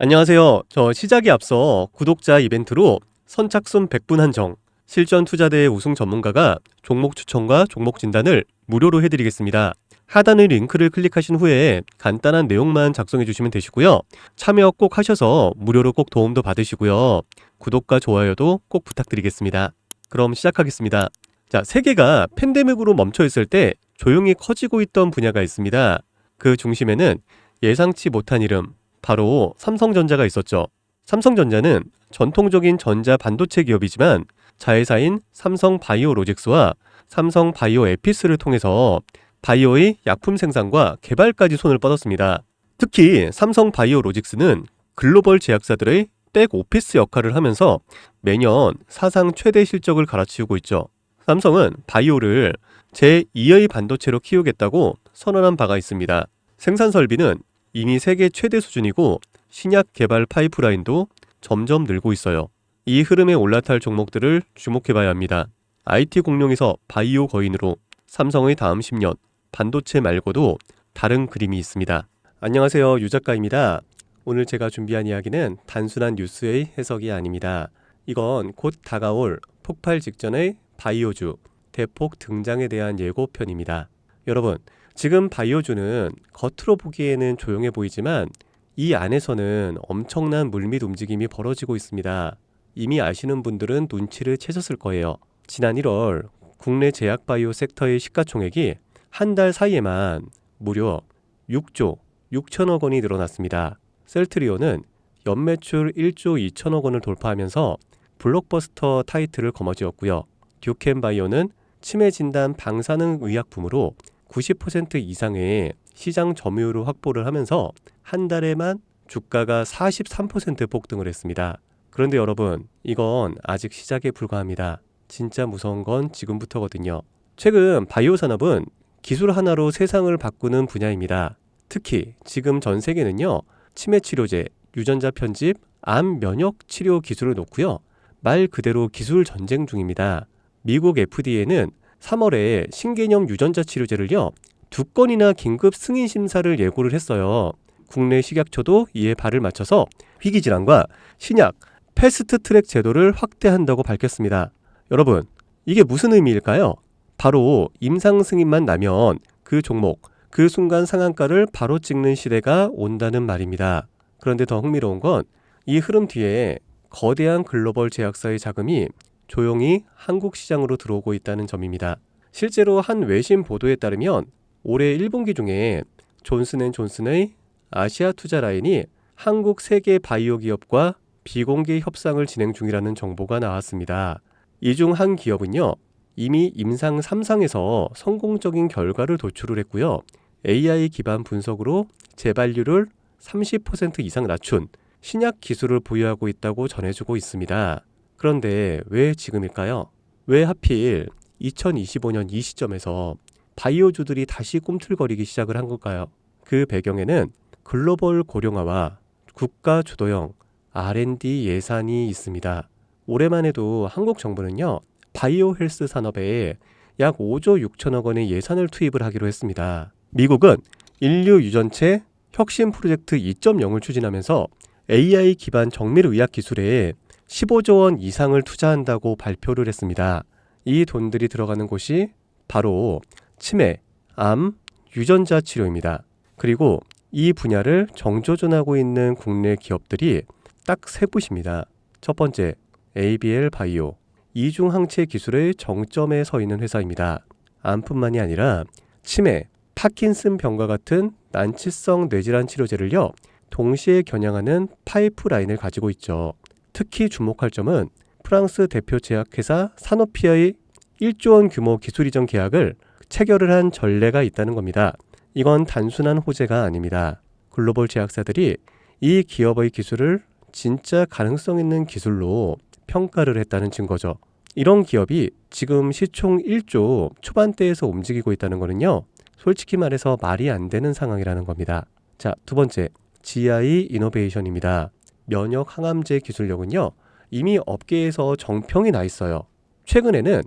안녕하세요. 저 시작에 앞서 구독자 이벤트로 선착순 100분 한정, 실전 투자대의 우승 전문가가 종목 추천과 종목 진단을 무료로 해드리겠습니다. 하단의 링크를 클릭하신 후에 간단한 내용만 작성해 주시면 되시고요. 참여 꼭 하셔서 무료로 꼭 도움도 받으시고요. 구독과 좋아요도 꼭 부탁드리겠습니다. 그럼 시작하겠습니다. 자, 세계가 팬데믹으로 멈춰 있을 때 조용히 커지고 있던 분야가 있습니다. 그 중심에는 예상치 못한 이름, 바로 삼성전자가 있었죠. 삼성전자는 전통적인 전자 반도체 기업이지만 자회사인 삼성바이오로직스와 삼성바이오에피스를 통해서 바이오의 약품 생산과 개발까지 손을 뻗었습니다. 특히 삼성바이오로직스는 글로벌 제약사들의 백오피스 역할을 하면서 매년 사상 최대 실적을 갈아치우고 있죠. 삼성은 바이오를 제2의 반도체로 키우겠다고 선언한 바가 있습니다. 생산 설비는 이미 세계 최대 수준이고 신약 개발 파이프라인도 점점 늘고 있어요. 이 흐름에 올라탈 종목들을 주목해봐야 합니다. IT 공룡에서 바이오 거인으로 삼성의 다음 10년, 반도체 말고도 다른 그림이 있습니다. 안녕하세요, 유 작가입니다. 오늘 제가 준비한 이야기는 단순한 뉴스의 해석이 아닙니다. 이건 곧 다가올 폭발 직전의 바이오주, 대폭 등장에 대한 예고편입니다. 여러분, 지금 바이오주는 겉으로 보기에는 조용해 보이지만 이 안에서는 엄청난 물밑 움직임이 벌어지고 있습니다. 이미 아시는 분들은 눈치를 채셨을 거예요. 지난 1월 국내 제약 바이오 섹터의 시가총액이 한 달 사이에만 무려 6조 6천억 원이 늘어났습니다. 셀트리온은 연매출 1조 2천억 원을 돌파하면서 블록버스터 타이틀을 거머쥐었고요. 듀켄바이오는 치매 진단 방사능 의약품으로 90% 이상의 시장 점유율을 확보를 하면서 한 달에만 주가가 43% 폭등을 했습니다. 그런데 여러분, 이건 아직 시작에 불과합니다. 진짜 무서운 건 지금부터거든요. 최근 바이오 산업은 기술 하나로 세상을 바꾸는 분야입니다. 특히 지금 전 세계는요, 치매 치료제, 유전자 편집, 암 면역 치료 기술을 놓고요, 말 그대로 기술 전쟁 중입니다. 미국 FDA는 3월에 신개념 유전자 치료제를요 2건이나 긴급 승인 심사를 예고를 했어요. 국내 식약처도 이에 발을 맞춰서 희귀질환과 신약 패스트트랙 제도를 확대한다고 밝혔습니다. 여러분, 이게 무슨 의미일까요? 바로 임상 승인만 나면 그 종목, 그 순간 상한가를 바로 찍는 시대가 온다는 말입니다. 그런데 더 흥미로운 건 이 흐름 뒤에 거대한 글로벌 제약사의 자금이 조용히 한국 시장으로 들어오고 있다는 점입니다. 실제로 한 외신 보도에 따르면 올해 1분기 중에 존슨앤존슨의 아시아 투자 라인이 한국 세계 바이오 기업과 비공개 협상을 진행 중이라는 정보가 나왔습니다. 이 중 한 기업은요, 이미 임상 3상에서 성공적인 결과를 도출을 했고요. AI 기반 분석으로 재발률을 30% 이상 낮춘 신약 기술을 보유하고 있다고 전해주고 있습니다. 그런데 왜 지금일까요? 왜 하필 2025년 이 시점에서 바이오주들이 다시 꿈틀거리기 시작을 한 걸까요? 그 배경에는 글로벌 고령화와 국가 주도형 R&D 예산이 있습니다. 올해만 해도 한국 정부는요, 바이오 헬스 산업에 약 5조 6천억 원의 예산을 투입을 하기로 했습니다. 미국은 인류 유전체 혁신 프로젝트 2.0을 추진하면서 AI 기반 정밀 의학 기술에 15조 원 이상을 투자한다고 발표를 했습니다. 이 돈들이 들어가는 곳이 바로 치매, 암, 유전자 치료입니다. 그리고 이 분야를 정조준하고 있는 국내 기업들이 딱 세 곳입니다. 첫 번째, ABL 바이오, 이중 항체 기술의 정점에 서 있는 회사입니다. 암뿐만이 아니라 치매, 파킨슨 병과 같은 난치성 뇌질환 치료제를요, 동시에 겨냥하는 파이프라인을 가지고 있죠. 특히 주목할 점은 프랑스 대표 제약회사 사노피의 1조 원 규모 기술 이전 계약을 체결을 한 전례가 있다는 겁니다. 이건 단순한 호재가 아닙니다. 글로벌 제약사들이 이 기업의 기술을 진짜 가능성 있는 기술로 평가를 했다는 증거죠. 이런 기업이 지금 시총 1조 초반대에서 움직이고 있다는 거는요, 솔직히 말해서 말이 안 되는 상황이라는 겁니다. 자, 두 번째, GI 이노베이션입니다. 면역 항암제 기술력은요, 이미 업계에서 정평이 나 있어요. 최근에는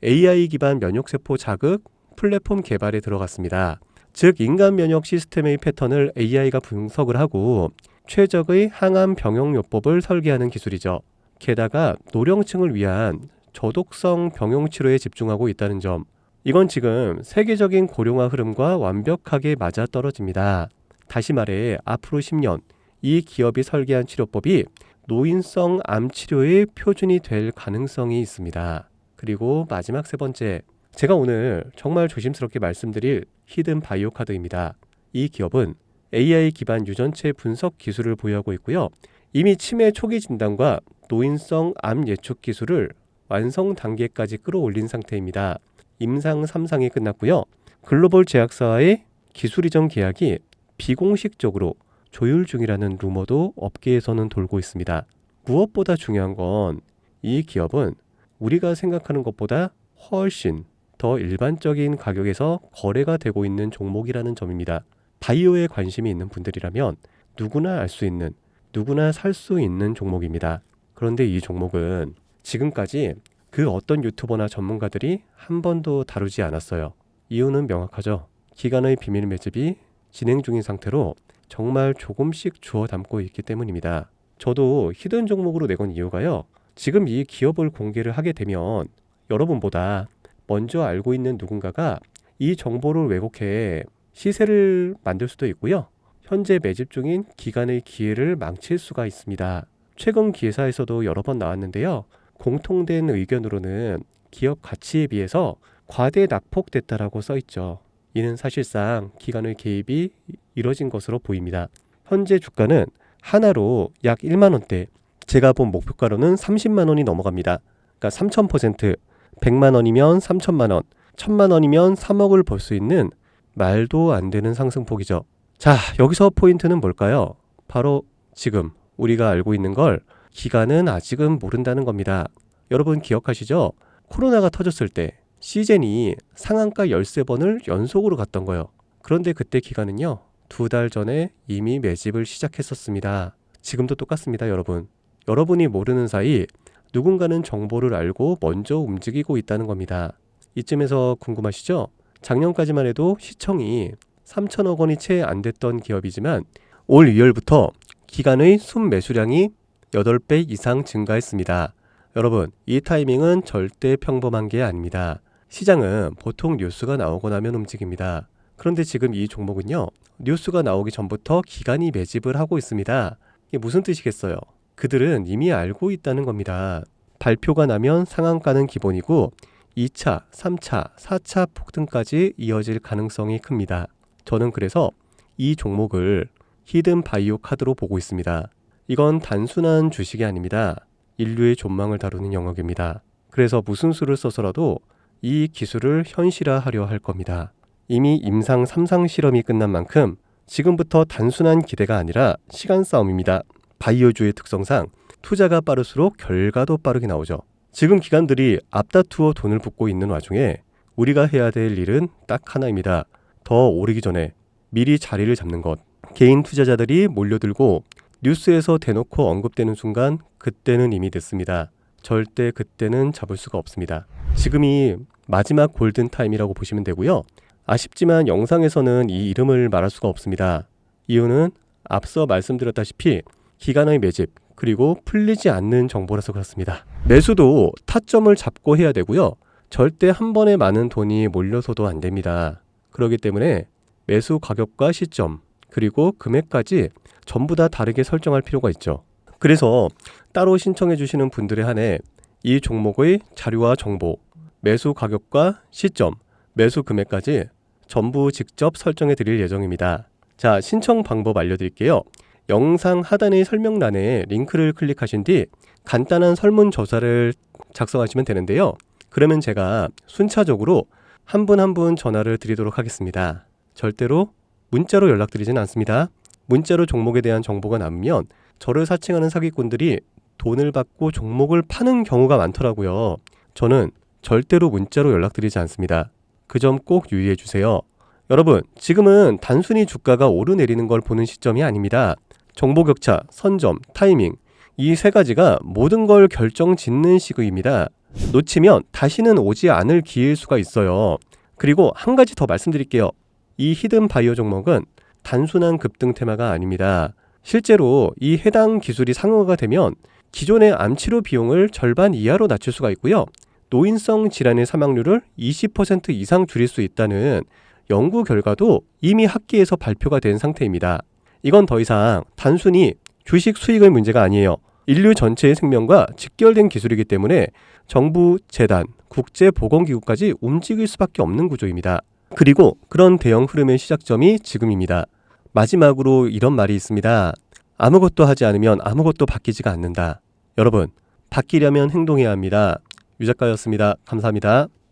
AI 기반 면역세포 자극 플랫폼 개발에 들어갔습니다. 즉 인간 면역 시스템의 패턴을 AI가 분석을 하고 최적의 항암 병용요법을 설계하는 기술이죠. 게다가 노령층을 위한 저독성 병용 치료에 집중하고 있다는 점, 이건 지금 세계적인 고령화 흐름과 완벽하게 맞아떨어집니다. 다시 말해 앞으로 10년 이 기업이 설계한 치료법이 노인성 암 치료의 표준이 될 가능성이 있습니다. 그리고 마지막 세 번째, 제가 오늘 정말 조심스럽게 말씀드릴 히든 바이오 카드입니다. 이 기업은 AI 기반 유전체 분석 기술을 보유하고 있고요. 이미 치매 초기 진단과 노인성 암 예측 기술을 완성 단계까지 끌어올린 상태입니다. 임상 3상이 끝났고요. 글로벌 제약사와의 기술 이전 계약이 비공식적으로 조율 중이라는 루머도 업계에서는 돌고 있습니다. 무엇보다 중요한 건 이 기업은 우리가 생각하는 것보다 훨씬 더 일반적인 가격에서 거래가 되고 있는 종목이라는 점입니다. 바이오에 관심이 있는 분들이라면 누구나 알 수 있는, 누구나 살 수 있는 종목입니다. 그런데 이 종목은 지금까지 그 어떤 유튜버나 전문가들이 한 번도 다루지 않았어요. 이유는 명확하죠. 기관의 비밀 매집이 진행 중인 상태로 정말 조금씩 주워 담고 있기 때문입니다. 저도 히든 종목으로 내건 이유가요. 지금 이 기업을 공개를 하게 되면 여러분보다 먼저 알고 있는 누군가가 이 정보를 왜곡해 시세를 만들 수도 있고요. 현재 매집 중인 기관의 기회를 망칠 수가 있습니다. 최근 기사에서도 여러 번 나왔는데요. 공통된 의견으로는 기업 가치에 비해서 과대 낙폭됐다라고 써있죠. 이는 사실상 기관의 개입이 이뤄진 것으로 보입니다. 현재 주가는 하나로 약 1만 원대, 제가 본 목표가로는 30만 원이 넘어갑니다. 그러니까 3000%, 100만 원이면 3천만 원, 1000만 원이면 3억을 벌 수 있는 말도 안 되는 상승폭이죠. 자, 여기서 포인트는 뭘까요? 바로 지금 우리가 알고 있는 걸 기관은 아직은 모른다는 겁니다. 여러분 기억하시죠? 코로나가 터졌을 때 시젠이 상한가 13번을 연속으로 갔던 거예요. 그런데 그때 기관은요, 2달 전에 이미 매집을 시작했었습니다. 지금도 똑같습니다, 여러분. 여러분이 모르는 사이 누군가는 정보를 알고 먼저 움직이고 있다는 겁니다. 이쯤에서 궁금하시죠? 작년까지만 해도 시청이 3천억 원이 채 안 됐던 기업이지만 올 2월부터 기관의 순매수량이 8배 이상 증가했습니다. 여러분, 이 타이밍은 절대 평범한 게 아닙니다. 시장은 보통 뉴스가 나오고 나면 움직입니다. 그런데 지금 이 종목은요, 뉴스가 나오기 전부터 기관이 매집을 하고 있습니다. 이게 무슨 뜻이겠어요? 그들은 이미 알고 있다는 겁니다. 발표가 나면 상한가는 기본이고 2차, 3차, 4차 폭등까지 이어질 가능성이 큽니다. 저는 그래서 이 종목을 히든 바이오 카드로 보고 있습니다. 이건 단순한 주식이 아닙니다. 인류의 존망을 다루는 영역입니다. 그래서 무슨 수를 써서라도 이 기술을 현실화하려 할 겁니다. 이미 임상 3상 실험이 끝난 만큼 지금부터 단순한 기대가 아니라 시간 싸움입니다. 바이오주의 특성상 투자가 빠를수록 결과도 빠르게 나오죠. 지금 기관들이 앞다투어 돈을 붓고 있는 와중에 우리가 해야 될 일은 딱 하나입니다. 더 오르기 전에 미리 자리를 잡는 것. 개인 투자자들이 몰려들고 뉴스에서 대놓고 언급되는 순간 그때는 이미 늦습니다. 절대 그때는 잡을 수가 없습니다. 지금이 마지막 골든타임이라고 보시면 되고요. 아쉽지만 영상에서는 이 이름을 말할 수가 없습니다. 이유는 앞서 말씀드렸다시피 기관의 매집 그리고 풀리지 않는 정보라서 그렇습니다. 매수도 타점을 잡고 해야 되고요. 절대 한 번에 많은 돈이 몰려서도 안 됩니다. 그렇기 때문에 매수 가격과 시점 그리고 금액까지 전부 다 다르게 설정할 필요가 있죠. 그래서 따로 신청해 주시는 분들에 한해 이 종목의 자료와 정보, 매수 가격과 시점, 매수 금액까지 전부 직접 설정해 드릴 예정입니다. 자, 신청 방법 알려드릴게요. 영상 하단의 설명란에 링크를 클릭하신 뒤 간단한 설문조사를 작성하시면 되는데요. 그러면 제가 순차적으로 한 분 한 분 전화를 드리도록 하겠습니다. 절대로 문자로 연락드리진 않습니다. 문자로 종목에 대한 정보가 남으면 저를 사칭하는 사기꾼들이 돈을 받고 종목을 파는 경우가 많더라고요. 저는 절대로 문자로 연락드리지 않습니다. 그 점 꼭 유의해 주세요. 여러분, 지금은 단순히 주가가 오르내리는 걸 보는 시점이 아닙니다. 정보 격차, 선점, 타이밍, 이 세 가지가 모든 걸 결정짓는 시기입니다. 놓치면 다시는 오지 않을 기회일 수가 있어요. 그리고 한 가지 더 말씀드릴게요. 이 히든 바이오 종목은 단순한 급등 테마가 아닙니다. 실제로 이 해당 기술이 상용화가 되면 기존의 암치료 비용을 절반 이하로 낮출 수가 있고요. 노인성 질환의 사망률을 20% 이상 줄일 수 있다는 연구 결과도 이미 학계에서 발표가 된 상태입니다. 이건 더 이상 단순히 주식 수익의 문제가 아니에요. 인류 전체의 생명과 직결된 기술이기 때문에 정부, 재단, 국제보건기구까지 움직일 수밖에 없는 구조입니다. 그리고 그런 대형 흐름의 시작점이 지금입니다. 마지막으로 이런 말이 있습니다. 아무것도 하지 않으면 아무것도 바뀌지가 않는다. 여러분, 바뀌려면 행동해야 합니다. 유 작가였습니다. 감사합니다.